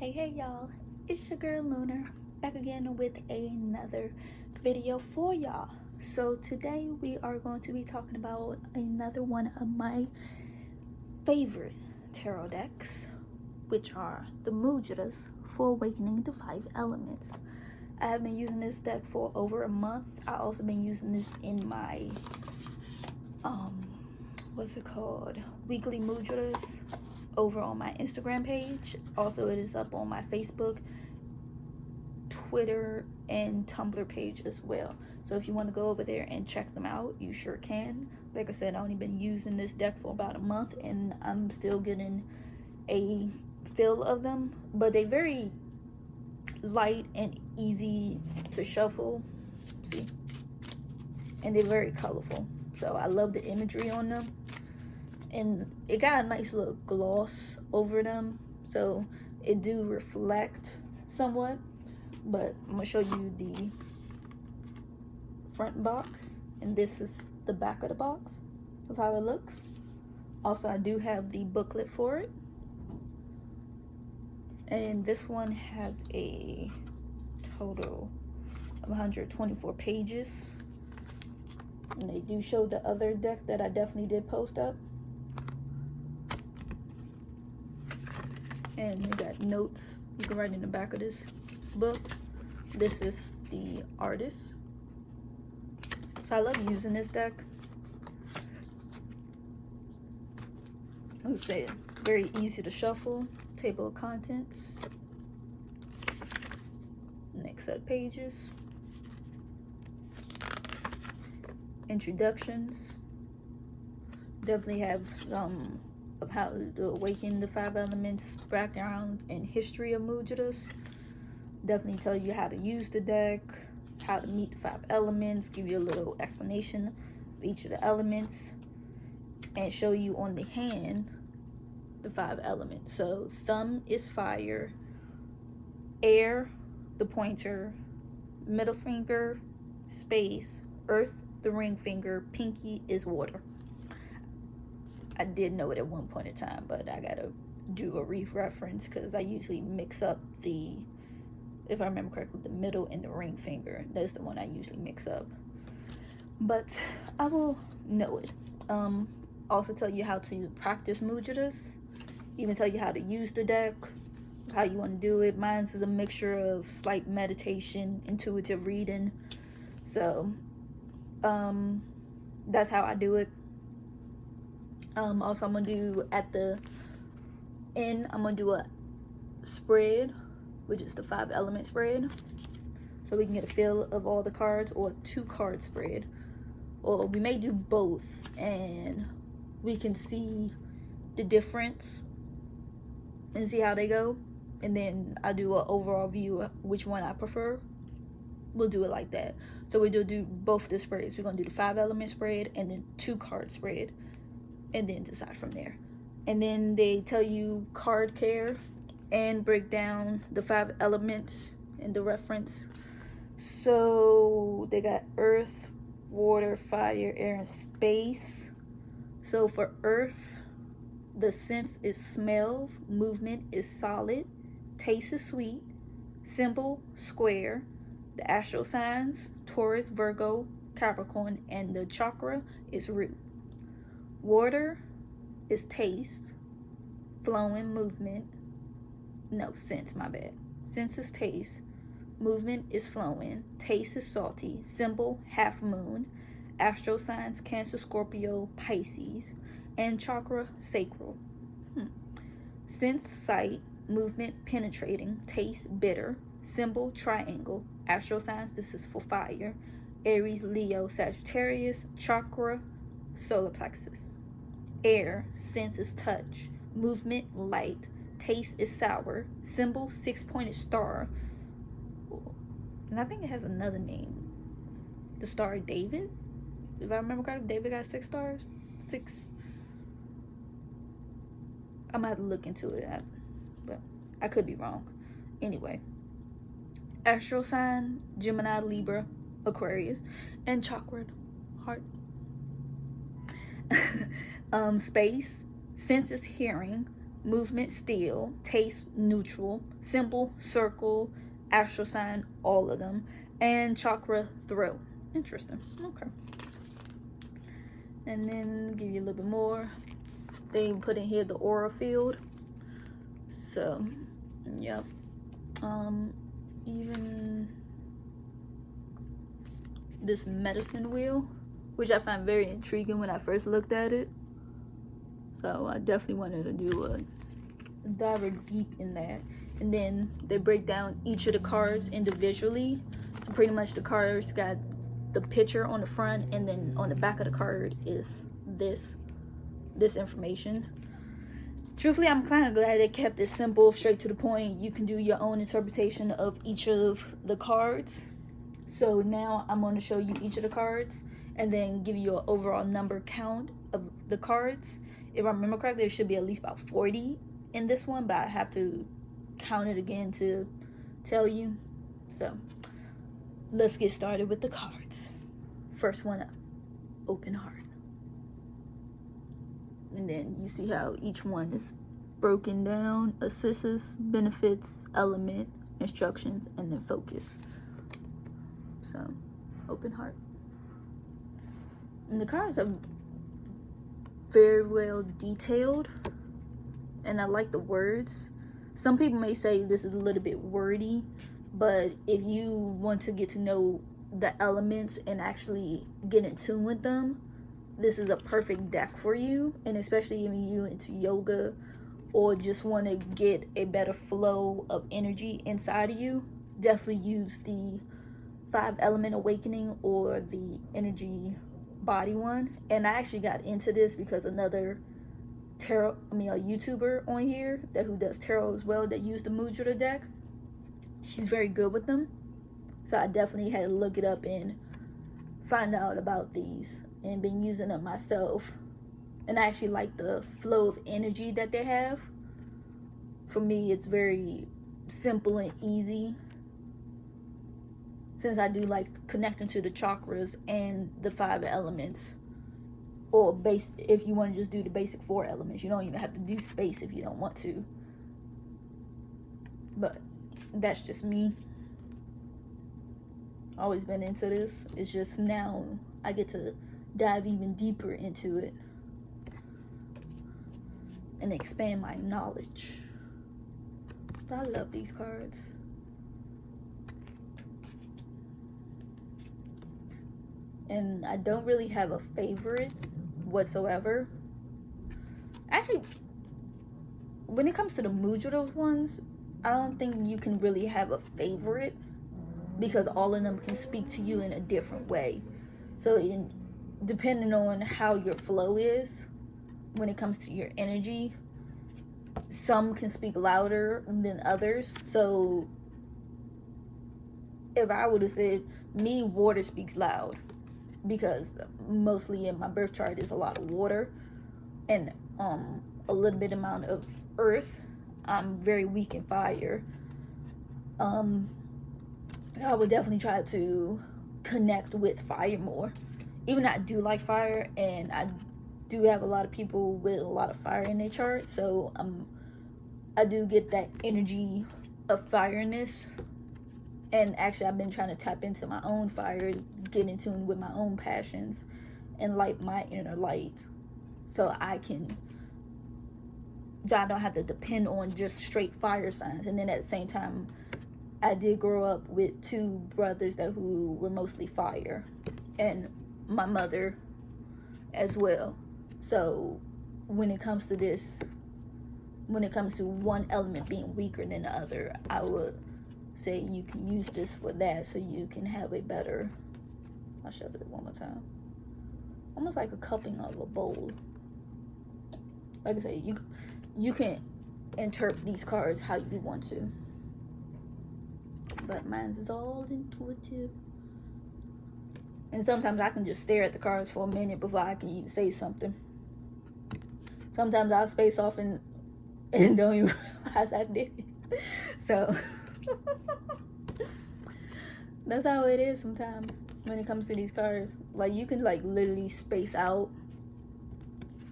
Hey y'all, it's your girl Lunar, back again with another video for y'all. So today we are going to be talking about another one of my favorite tarot decks, which are the Mudras for Awakening the 5 Elements. I have been using this deck for over a month. I also been using this in my weekly Mudras over on my Instagram page. Also, it is up on my Facebook, Twitter, and Tumblr page as well. So if you want to go over there and check them out, you sure can. Like I said, I've only been using this deck for about a month and I'm still getting a feel of them, but they're very light and easy to shuffle. See? And they're very colorful. So I love the imagery on them. And it got a nice little gloss over them, so it do reflect somewhat. But I'm gonna show you the front box, and this is the back of the box of how it looks. Also, I do have the booklet for it, and this one has a total of 124 pages. And they do show the other deck that I definitely did post up. And we got notes you can write in the back of this book. This is the artist. So I love using this deck. Let's say very easy to shuffle. Table of contents. Next set of pages. Introductions. Definitely have some of how to awaken the 5 elements, background and history of Mudras. Definitely tell you how to use the deck, how to meet the 5 elements, give you a little explanation of each of the elements, and show you on the hand the 5 elements. So thumb is fire, air, the pointer, middle finger, space, earth, the ring finger, pinky is water. I did know it at one point in time, but I gotta do a reference because I usually mix up the, if I remember correctly, the middle and the ring finger. That's the one I usually mix up. But I will know it. Also tell you how to practice Mudras. Even tell you how to use the deck, how you want to do it. Mine is a mixture of slight meditation, intuitive reading. So that's how I do it. Also, I'm gonna do at the end, I'm gonna do a spread, which is the 5 element spread, so we can get a feel of all the cards, or a 2-card spread, or we may do both and we can see the difference and see how they go, and then I do an overall view of which one I prefer. We'll do it like that. So we do both the spreads. We're gonna do the 5 element spread and then 2-card spread, and then decide from there. And then they tell you card care and break down the 5 elements in the reference. So they got earth, water, fire, air, and space. So for earth, the sense is smell, movement is solid, taste is sweet, symbol square, the astral signs Taurus, Virgo, Capricorn, and the chakra is root. Water is taste, flowing, movement, no, sense, my bad. Sense is taste, movement is flowing, taste is salty, symbol, half moon, astral signs, Cancer, Scorpio, Pisces, and chakra, sacral. Sense, sight, movement, penetrating, taste, bitter, symbol, triangle, astral signs, this is for fire, Aries, Leo, Sagittarius, chakra, solar plexus. Air, sense is touch, movement, light, taste is sour, symbol, 6-pointed star, and I think it has another name, the star David, if I remember correctly. David got 6 stars, 6. I'm gonna have to look into it, but I could be wrong. Anyway, astral sign, Gemini, Libra, Aquarius, and chakra, heart. Space, sense is hearing, movement, still, taste, neutral, symbol, circle, astral sign, all of them, and chakra, throat. Interesting. Okay. And then give you a little bit more. They put in here the aura field. So, yep. Even this medicine wheel, which I find very intriguing when I first looked at it. So I definitely wanted to do a dive deep in that. And then they break down each of the cards individually. So pretty much the cards got the picture on the front, and then on the back of the card is this information. Truthfully, I'm kind of glad they kept it simple, straight to the point. You can do your own interpretation of each of the cards. So now I'm going to show you each of the cards and then give you an overall number count of the cards. If I remember correctly, there should be at least about 40 in this one, but I have to count it again to tell you. So let's get started with the cards. First one up, open heart. And then you see how each one is broken down: assists, benefits, element, instructions, and then focus. So, open heart. And the cards are very well detailed, and I like the words. Some people may say this is a little bit wordy, but if you want to get to know the elements and actually get in tune with them, this is a perfect deck for you. And especially if you into yoga or just want to get a better flow of energy inside of you, definitely use the 5 element awakening or the energy body one. And I actually got into this because another a YouTuber on here who does tarot as well, that used the Mudra deck, she's very good with them. So I definitely had to look it up and find out about these, and been using them myself. And I actually like the flow of energy that they have. For me, it's very simple and easy, since I do like connecting to the chakras and the 5 elements. Or if you want to just do the basic 4 elements, you don't even have to do space if you don't want to. But that's just me. Always been into this. It's just now I get to dive even deeper into it and expand my knowledge. But I love these cards. And I don't really have a favorite whatsoever. Actually, when it comes to the Mudra ones, I don't think you can really have a favorite, because all of them can speak to you in a different way. So depending on how your flow is when it comes to your energy, some can speak louder than others. So if I would have said, me, water speaks loud, because mostly in my birth chart is a lot of water and a little bit amount of earth. I'm very weak in fire. So I would definitely try to connect with fire more. Even though I do like fire, and I do have a lot of people with a lot of fire in their chart, so I do get that energy of fireness. And actually, I've been trying to tap into my own fire, get in tune with my own passions, and light my inner light, so I don't have to depend on just straight fire signs. And then at the same time, I did grow up with 2 brothers who were mostly fire, and my mother as well. So when it comes to one element being weaker than the other, I would say you can use this for that, so you can have a better, I'll show it one more time, almost like a cupping of a bowl. Like I say, you can interpret these cards how you want to, but mine is all intuitive. And sometimes I can just stare at the cards for a minute before I can even say something. Sometimes I'll space off and don't even realize I did it. So that's how it is sometimes when it comes to these cards. Like, you can like literally space out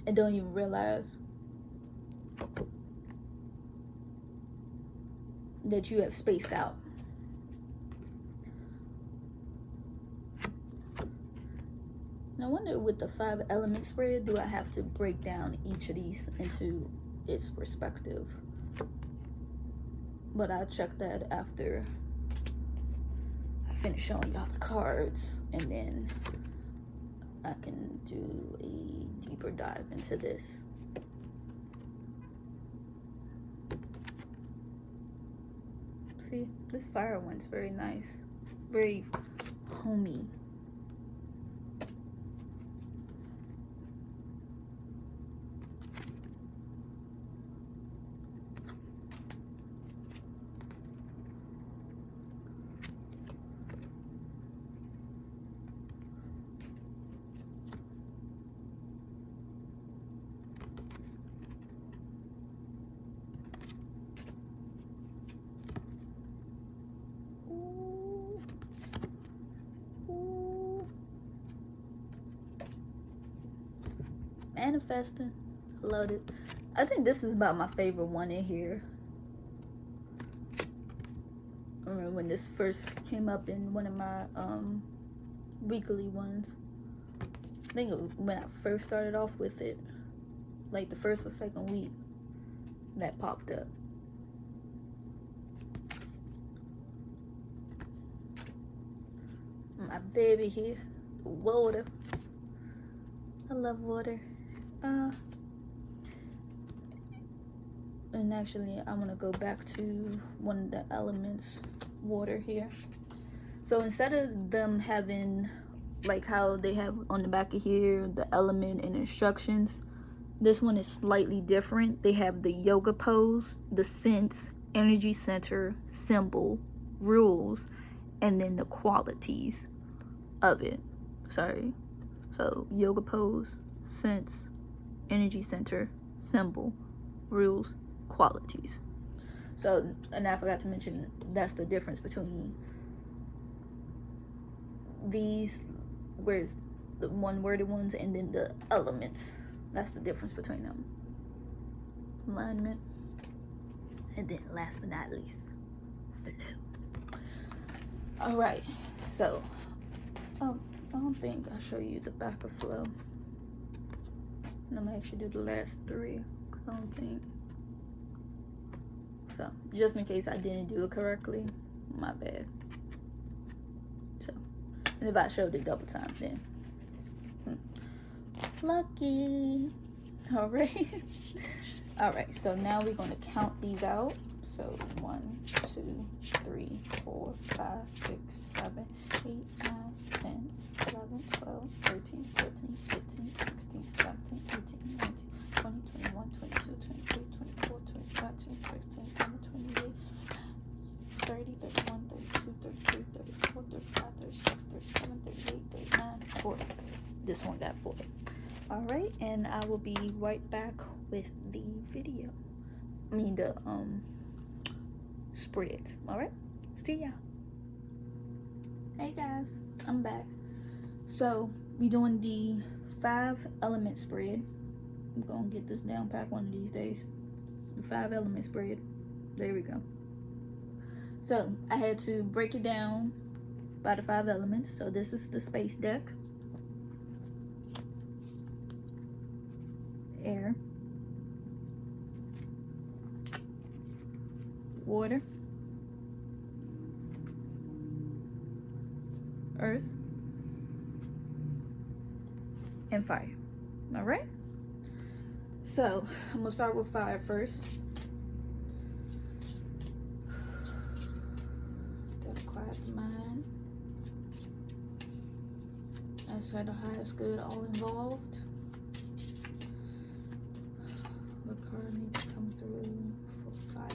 and don't even realize. that you have spaced out. And I wonder, with the 5 element spread, do I have to break down each of these into its perspective? But I'll check that after I finish showing y'all the cards, and then I can do a deeper dive into this. See, this fire one's very nice, very homey. Manifesting, love it. I think this is about my favorite one in here. I remember when this first came up in one of my weekly ones. I think when I first started off with it, like the first or second week, that popped up. My baby here, water. I love water. And actually, I'm gonna go back to one of the elements, water here. So instead of them having, like how they have on the back of here, the element and instructions, this one is slightly different. They have the yoga pose, the sense, energy center, symbol, rules, and then the qualities of it. Sorry. So yoga pose, sense, energy center, symbol, rules, qualities. So, and I forgot to mention, that's the difference between these, where's the one worded ones, and then the elements. That's the difference between them. Alignment. And then last but not least, flow. Alright, so I don't think I'll show you the back of flow. And I'm gonna actually do the last 3. I don't think. So, just in case I didn't do it correctly, my bad. So, and if I showed it double time, then lucky. Alright. Alright, so now we're gonna count these out. So 1, 2, 3, 4, 5, 6, 7, 8, 9, 10, 11, 12, 13, 14, 15, 16, 17, 18, 19, 20, 21, 22, 23, 24, 25, 26, 27, 28, 30, 31, 32, 33, 34, 35, 36, 37, 38, 39, 40. This one got 40. Alright, and I will be right back with the video. I mean the spreads. Alright, see ya. Hey guys, I'm back. So we doing the 5 element spread. I'm gonna get this down pat one of these days. The 5 element spread. There we go. So I had to break it down by the 5 elements. So this is the space deck. Air, water, earth, and fire. All right, so I'm gonna start with fire first. Gotta quiet the mind. That's why the highest good, all involved. What card needs to come through for fire?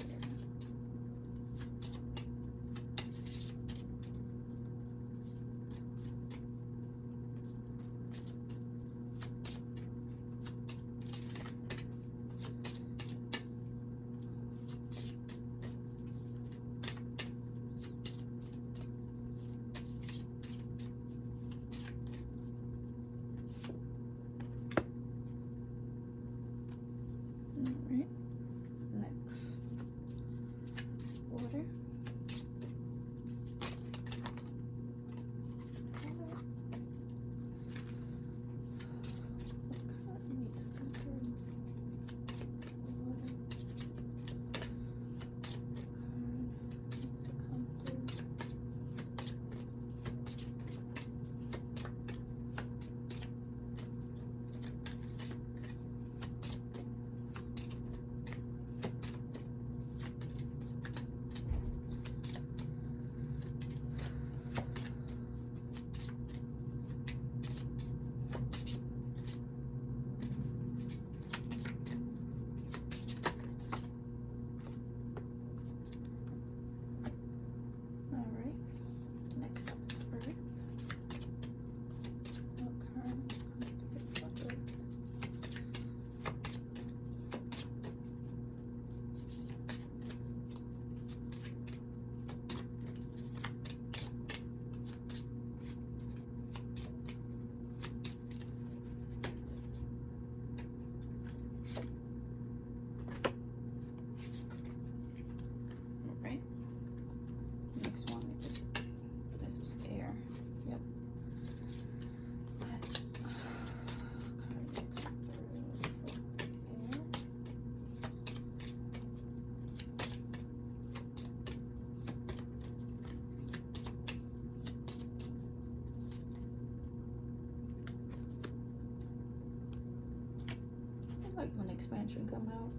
like when expansion come out.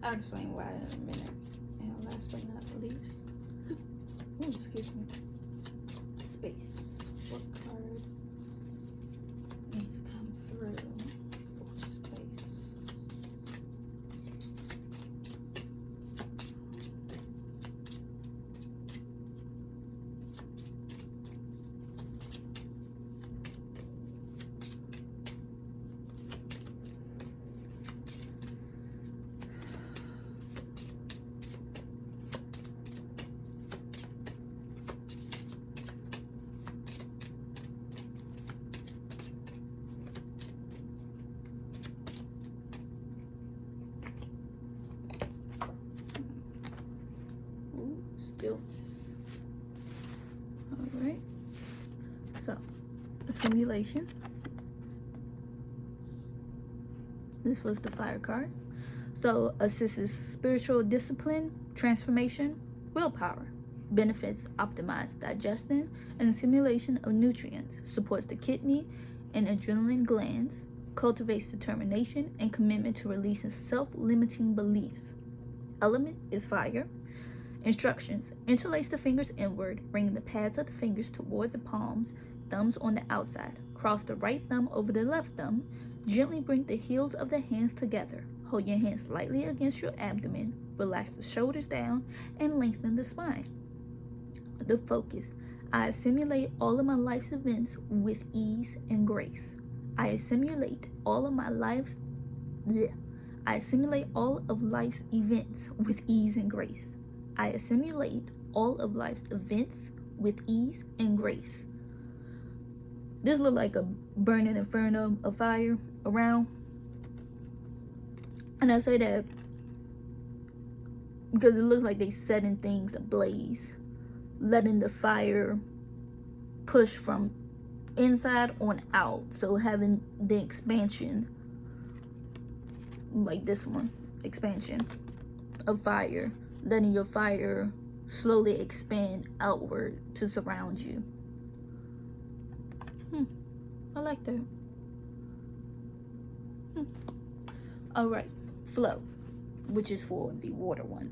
I'll explain why in a minute. And last but not least, oh, excuse me, space. What card needs to come through for space? Stillness. All right. So, a simulation. This was the fire card. So, assists spiritual discipline, transformation, willpower, benefits optimized digestion and assimilation of nutrients, supports the kidney and adrenaline glands, cultivates determination and commitment to releasing self-limiting beliefs. Element is fire. Instructions: interlace the fingers inward, bringing the pads of the fingers toward the palms, thumbs on the outside. Cross the right thumb over the left thumb. Gently bring the heels of the hands together. Hold your hands lightly against your abdomen. Relax the shoulders down and lengthen the spine. The focus: I assimilate all of my life's events with ease and grace. I assimilate all of life's events with ease and grace. I assimilate all of life's events with ease and grace. This look like a burning inferno of fire around. And I say that because it looks like they setting things ablaze, letting the fire push from inside on out. So having the expansion, like this one, expansion of fire, letting your fire slowly expand outward to surround you. I like that. All right, flow, which is for the water one.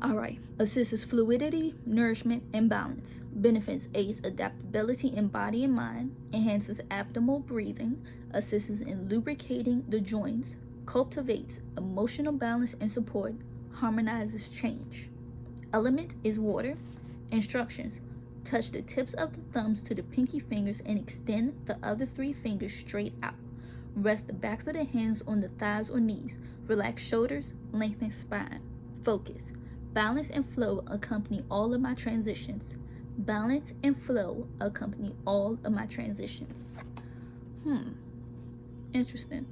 All right, assists fluidity, nourishment, and balance. Benefits: aids adaptability in body and mind, enhances abdominal breathing, assists in lubricating the joints, cultivates emotional balance and support, harmonizes change. Element is water. Instructions: touch the tips of the thumbs to the pinky fingers and extend the other 3 fingers straight out. Rest the backs of the hands on the thighs or knees. Relax shoulders, lengthen spine. Focus: balance and flow accompany all of my transitions. Balance and flow accompany all of my transitions. Interesting.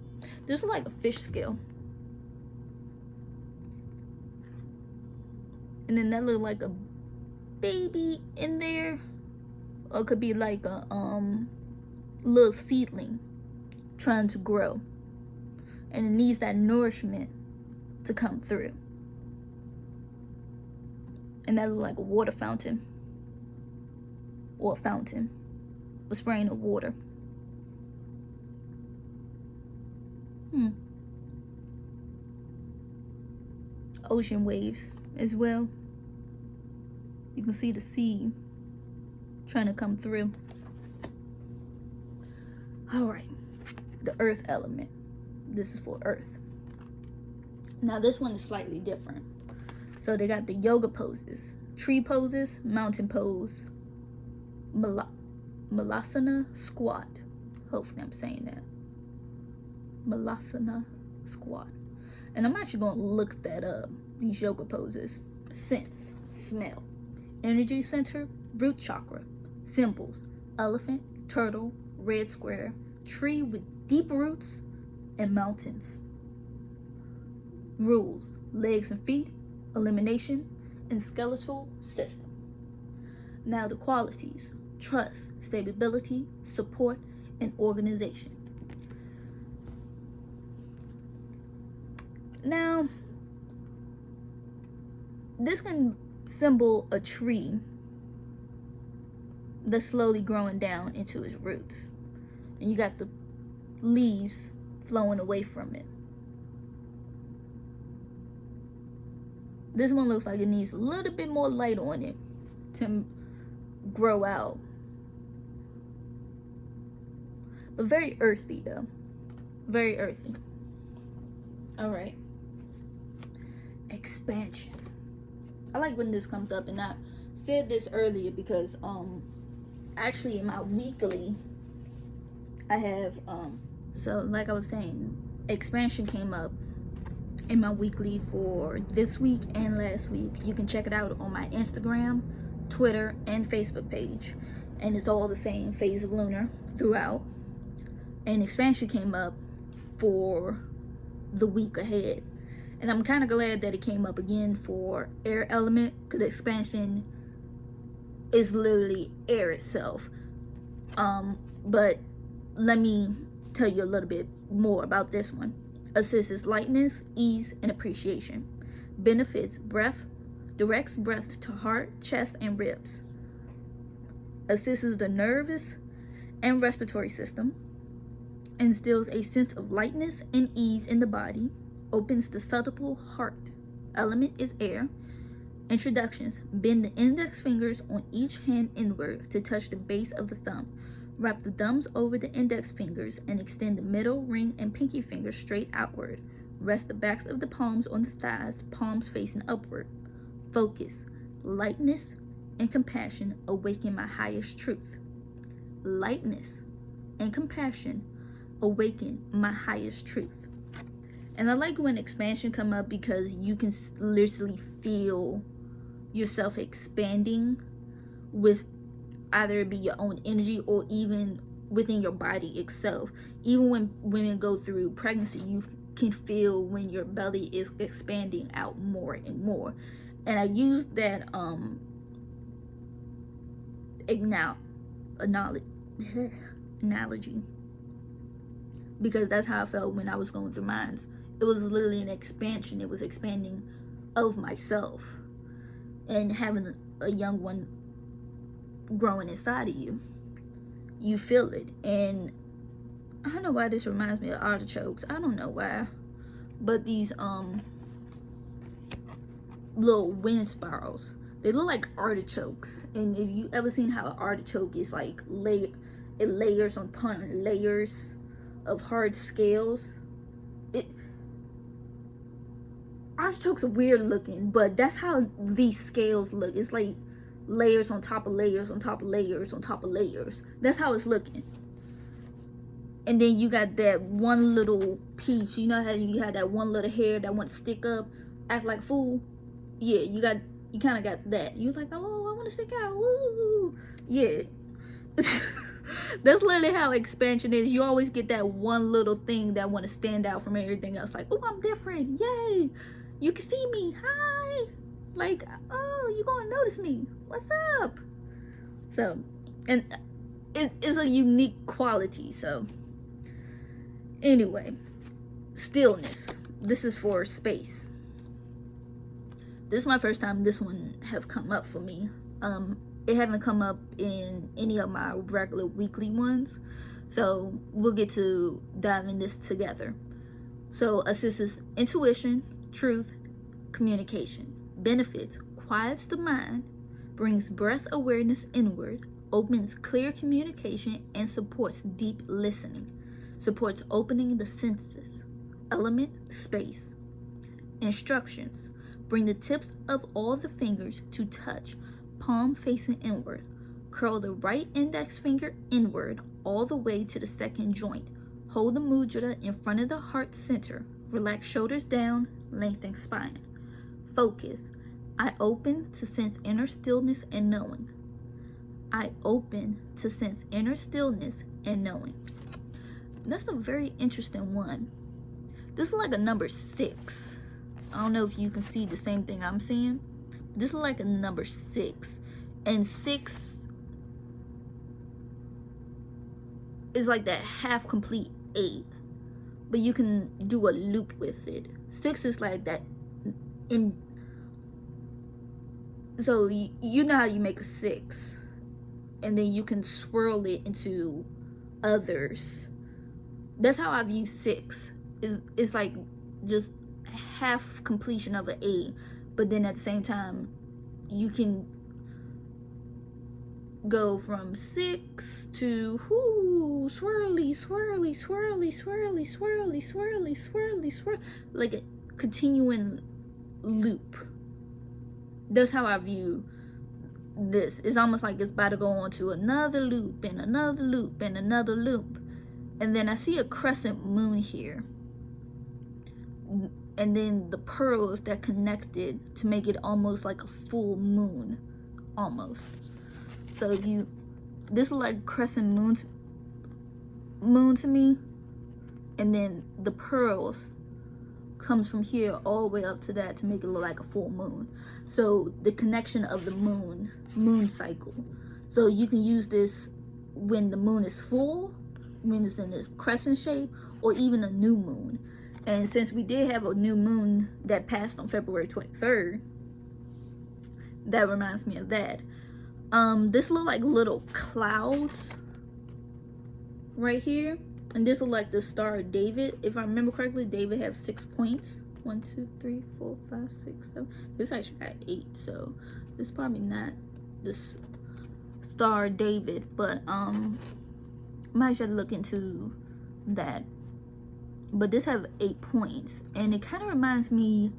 This is like a fish scale. And then that look like a baby in there, or it could be like a little seedling trying to grow, and it needs that nourishment to come through. And that look like a water fountain, or a fountain, or spraying of water. Ocean waves as well. You can see the sea trying to come through. All right, the earth element. This is for earth. Now this one is slightly different. So they got the yoga poses, tree poses, mountain pose, malasana squat. Hopefully I'm saying that. Malasana squat. And I'm actually going to look that up, these yoga poses. Sense, smell, energy center, root chakra. Symbols: elephant, turtle, red square, tree with deep roots, and mountains. Rules: legs and feet, elimination, and skeletal system. Now the qualities: trust, stability, support, and organization. Now, this can symbol a tree that's slowly growing down into its roots. And you got the leaves flowing away from it. This one looks like it needs a little bit more light on it to grow out. But very earthy though. Very earthy. Alright. Expansion. I like when this comes up, and I said this earlier because actually in my weekly I have so like I was saying, expansion came up in my weekly for this week and last week. You can check it out on my Instagram, Twitter, and Facebook page, and it's all the same, Phaseoflunar throughout. And expansion came up for the week ahead, and I'm kind of glad that it came up again for air element, because expansion is literally air itself. But let me tell you a little bit more about this one. Assists lightness, ease, and appreciation. Benefits breath, directs breath to heart, chest, and ribs. Assists the nervous and respiratory system. Instills a sense of lightness and ease in the body. Opens the subtle heart. Element is air. Introductions. Bend the index fingers on each hand inward to touch the base of the thumb. Wrap the thumbs over the index fingers and extend the middle, ring, and pinky fingers straight outward. Rest the backs of the palms on the thighs, palms facing upward. Focus. Lightness and compassion awaken my highest truth. Lightness and compassion awaken my highest truth. And I like when expansion come up because you can literally feel yourself expanding with either it be your own energy or even within your body itself. Even when women go through pregnancy, you can feel when your belly is expanding out more and more. And I use that analogy because that's how I felt when I was going through mine. It was literally an expansion. It was expanding of myself, and having a young one growing inside of you, you feel it. And I don't know why this reminds me of artichokes. I don't know why, but these little wind spirals, they look like artichokes. And if you ever seen how an artichoke is like it layers upon layers of hard scales, artichokes are weird looking, but that's how these scales look. It's like layers on top of layers on top of layers on top of layers. That's how it's looking. And then you got that one little piece. You know how you had that one little hair that want to stick up, act like a fool? Yeah, you kind of got that. You're like, oh, I want to stick out. Woo! Yeah. That's literally how expansion is. You always get that one little thing that want to stand out from everything else. Like, oh, I'm different. Yay. You can see me. Hi. Like, oh, you're going to notice me. What's up? So, and it is a unique quality. So, anyway, stillness. This is for space. This is my first time this one have come up for me. It haven't come up in any of my regular weekly ones, so we'll get to dive in this together. So assists intuition, truth, communication. Benefits: quiets the mind, brings breath awareness inward, opens clear communication, and supports deep listening. Supports opening the senses. Element: space. Instructions: bring the tips of all the fingers to touch, palm facing inward. Curl the right index finger inward all the way to the second joint. Hold the mudra in front of the heart center. Relax shoulders down, lengthen spine. Focus. I open to sense inner stillness and knowing. I open to sense inner stillness and knowing. That's a very interesting one. This is like a number 6. I don't know if you can see the same thing I'm seeing. This is like a number 6. And 6 is like that half complete 8. But you can do a loop with it. 6 is like that in. So you know how you make a 6. And then you can swirl it into others. That's how I view 6. It's like just half completion of an A, but then at the same time you can go from 6 to swirly, swirly, swirly, swirly, swirly, swirly, swirly, swirly, like a continuing loop. That's how I view this. It's almost like it's about to go on to another loop and another loop and another loop. And then I see a crescent moon here. And then the pearls that connected to make it almost like a full moon. Almost. So if you, this looks like crescent moon to me. And then the pearls comes from here all the way up to that to make it look like a full moon. So the connection of the moon cycle. So you can use this when the moon is full, when it's in this crescent shape, or even a new moon. And since we did have a new moon that passed on February 23rd, that reminds me of that. This look like little clouds right here. And this look like the Star of David. If I remember correctly, David has 6 points. 1, 2, 3, 4, 5, 6, 7. This actually got 8, so this is probably not this Star of David, but I might try to look into that. But this have 8 points, and it kind of reminds me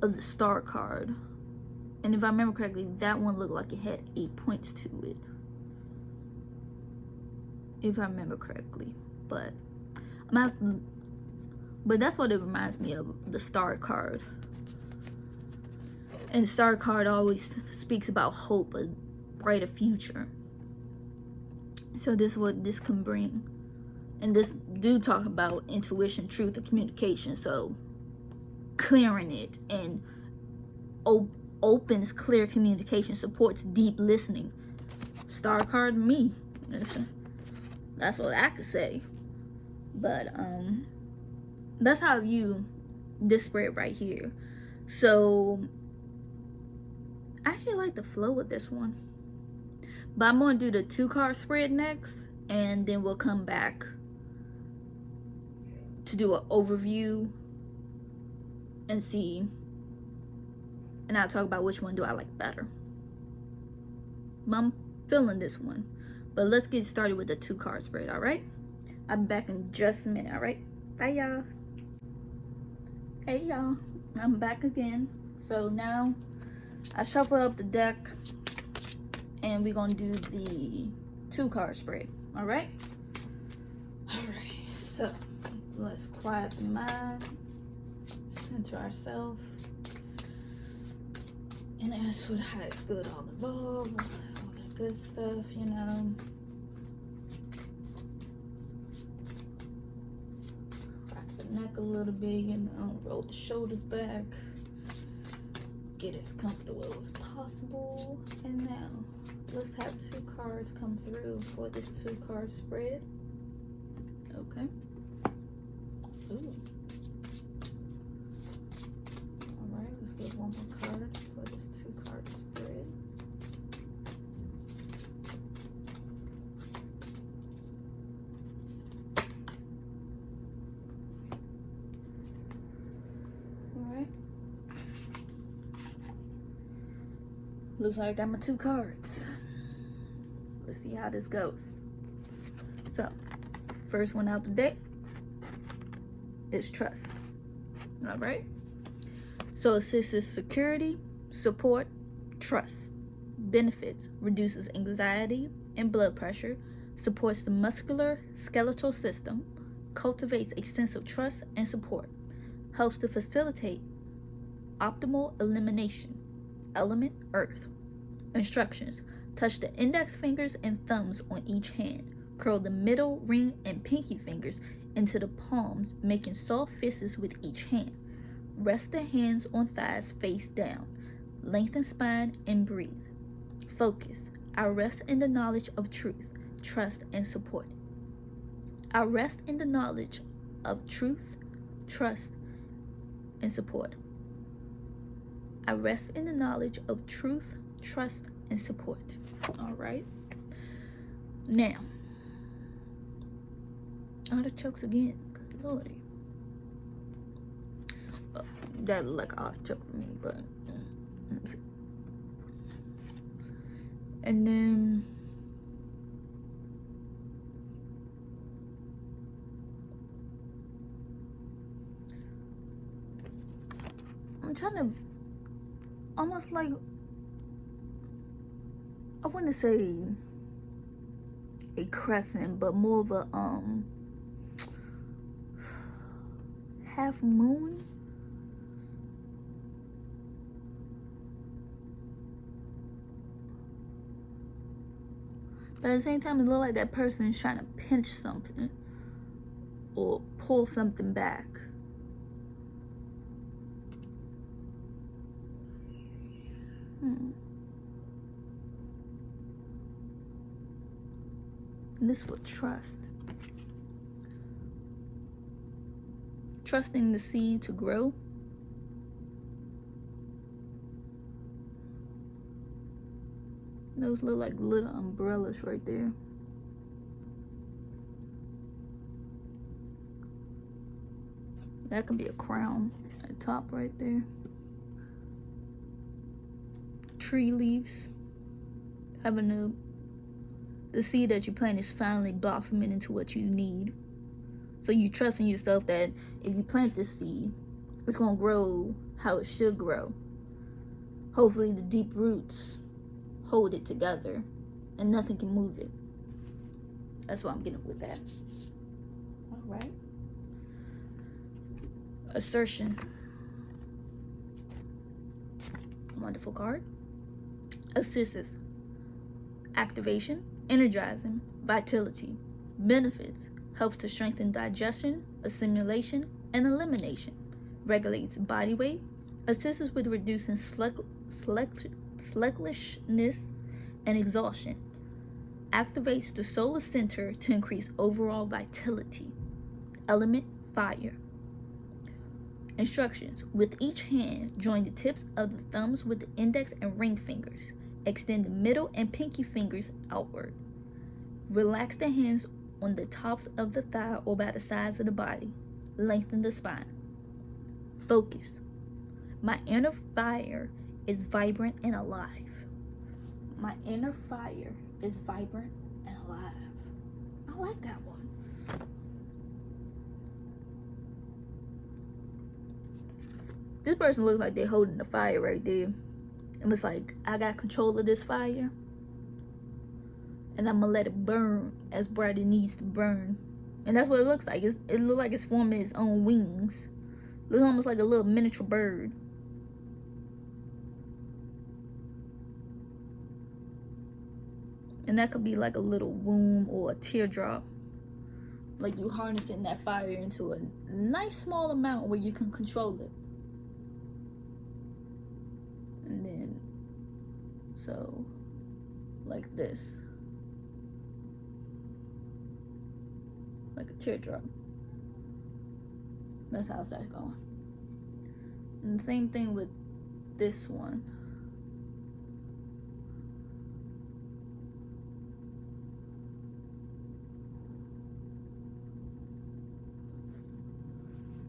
of the Star card. And if I remember correctly, that one looked like it had 8 points to it. If I remember correctly. But I'm gonna have to, but that's what it reminds me of, the Star card. And the Star card always speaks about hope, a brighter future. So this is what this can bring. And this do talk about intuition, truth, and communication. So clearing it and opens clear communication, supports deep listening. Star card, me. That's what I could say. But that's how I view this spread right here. So I actually like the flow of this one. But I'm going to do the 2-card spread next, and then we'll come back to do an overview and see, and I'll talk about which one do I like better. But I'm feeling this one. But let's get started with the 2-card spread, all right? I'll be back in just a minute, all right? Bye, y'all. Hey, y'all. I'm back again. So now I shuffle up the deck, and we're going to do the 2-card spread, all right? All right, so let's quiet the mind, center ourselves, and ask for the highest good, all above, all that good stuff, you know. Neck a little bit, you know, roll the shoulders back, get as comfortable as possible. And now let's have 2 cards come through for this 2-card spread. Okay. Ooh. All right, let's get one more card for this 2-card spread. Looks like I got my 2 cards. Let's see how this goes. So, first one out the deck is trust. All right. So, assists is security, support, trust. Benefits, reduces anxiety and blood pressure, supports the muscular skeletal system, cultivates a sense of trust and support, helps to facilitate optimal elimination. Element, earth. Instructions: touch the index fingers and thumbs on each hand. Curl the middle, ring, and pinky fingers into the palms, making soft fists with each hand. Rest the hands on thighs face down. Lengthen spine and breathe. Focus. I rest in the knowledge of truth, trust, and support. I rest in the knowledge of truth, trust, and support. I rest in the knowledge of truth, trust, and support. All right. Now, Artichokes again. Good lordy. That look like artichoke to me, but let me see. And then I'm trying to almost like, I wouldn't say a crescent, but more of a half moon. But at the same time, it looks like that person is trying to pinch something or pull something back. And this for trust. Trusting the seed to grow. Those look like little umbrellas right there. That could be a crown at the top right there. Tree leaves. Having the seed that you plant is finally blossoming into what you need. So you trust in yourself that if you plant this seed, it's gonna grow how it should grow. Hopefully the deep roots hold it together and nothing can move it. That's what I'm getting with that. All right. Assertion. Wonderful card. Assists. Activation, energizing, vitality. Benefits. Helps to strengthen digestion, assimilation, and elimination. Regulates body weight. Assists with reducing sluggishness and exhaustion. Activates the solar center to increase overall vitality. Element, fire. Instructions. With each hand, join the tips of the thumbs with the index and ring fingers. Extend the middle and pinky fingers outward. Relax the hands on the tops of the thigh or by the sides of the body. Lengthen the spine. Focus. My inner fire is vibrant and alive. My inner fire is vibrant and alive. I like that one. This person looks like they're holding the fire right there. It was like, I got control of this fire, and I'm gonna let it burn as bright as it needs to burn. And that's what it looks like. It looks like it's forming its own wings. It looks almost like a little miniature bird. And that could be like a little womb or a teardrop. Like you harnessing that fire into a nice small amount where you can control it. And then, so, like this. Like a teardrop. That's how that's going. And the same thing with this one.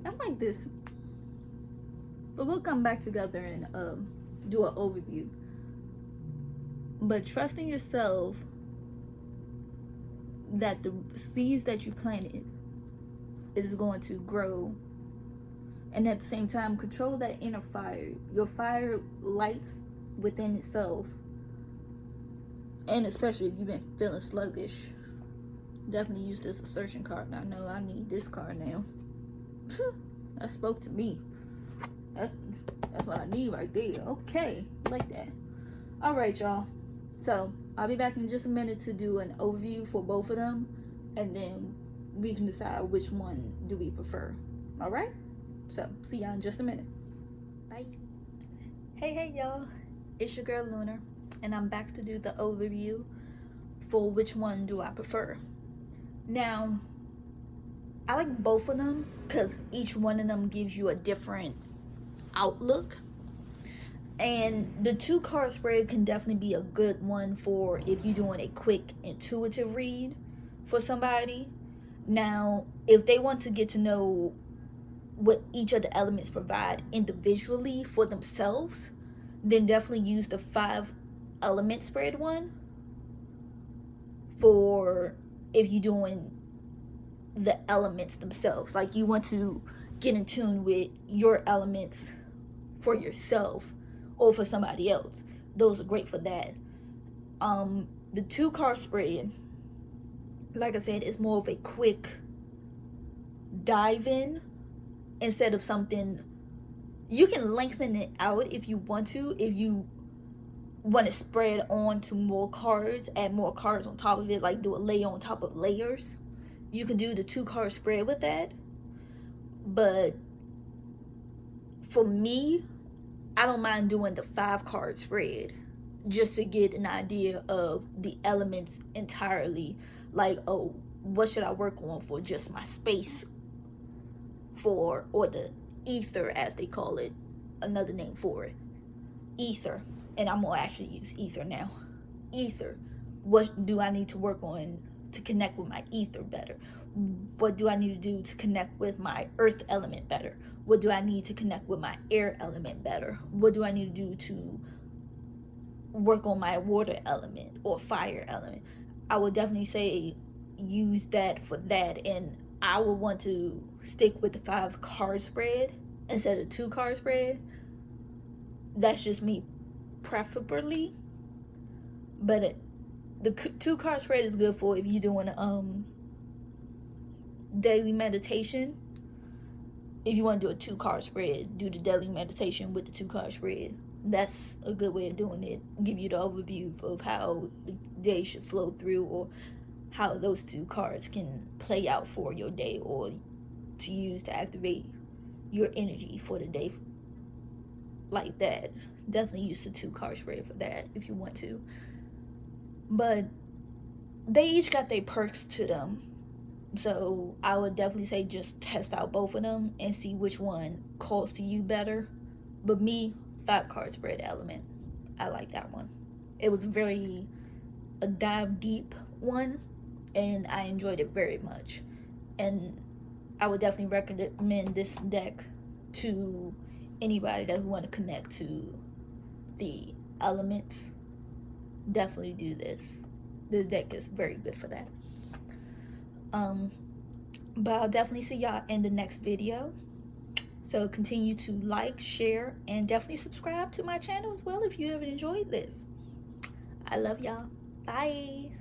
I like this. But we'll come back together and do an overview. But trusting yourself that the seeds that you planted is going to grow, and at the same time control that inner fire. Your fire lights within itself, and especially if you've been feeling sluggish, definitely use this assertion card. I know I need this card now. That spoke to me. That's what I need right there. Okay, like that. All right, y'all. So I'll be back in just a minute to do an overview for both of them, and then we can decide which one do we prefer. All right. So see y'all in just a minute. Bye. Hey y'all. It's your girl Lunar, and I'm back to do the overview for which one do I prefer. Now, I like both of them because each one of them gives you a different outlook. And the 2-card spread can definitely be a good one for if you're doing a quick intuitive read for somebody. Now, if they want to get to know what each of the elements provide individually for themselves, then definitely use the 5 element spread one for if you're doing the elements themselves. Like you want to get in tune with your elements for yourself or for somebody else. Those are great for that. The 2 card spread, like I said, is more of a quick dive in instead of something. You can lengthen it out if you want to, if you want to spread on to more cards, add more cards on top of it, like do a layer on top of layers. You can do the 2 card spread with that. But for me, I don't mind doing the 5 card spread just to get an idea of the elements entirely. Like, oh, what should I work on for just my space for, or the ether as they call it, another name for it, ether. And I'm gonna actually use ether now. Ether, what do I need to work on to connect with my ether better? What do I need to do to connect with my earth element better? What do I need to connect with my air element better? What do I need to do to work on my water element or fire element? I would definitely say use that for that, and I would want to stick with the 5 card spread instead of 2 card spread. That's just me preferably, but the 2 card spread is good for if you're doing daily meditation. If you want to do a 2 card spread, do the daily meditation with the 2 card spread. That's a good way of doing it. Give you the overview of how the day should flow through, or how those 2 cards can play out for your day, or to use to activate your energy for the day. Like that, definitely use the 2 card spread for that if you want to. But they each got their perks to them, so I would definitely say just test out both of them and see which one calls to you better. But me, 5 card spread element, I like that one. It was a dive deep one, and I enjoyed it very much. And I would definitely recommend this deck to anybody that want to connect to the elements. Definitely do this. This deck is very good for that. But I'll definitely see y'all in the next video. So continue to like, share, and definitely subscribe to my channel as well if you ever enjoyed this. I love y'all. Bye.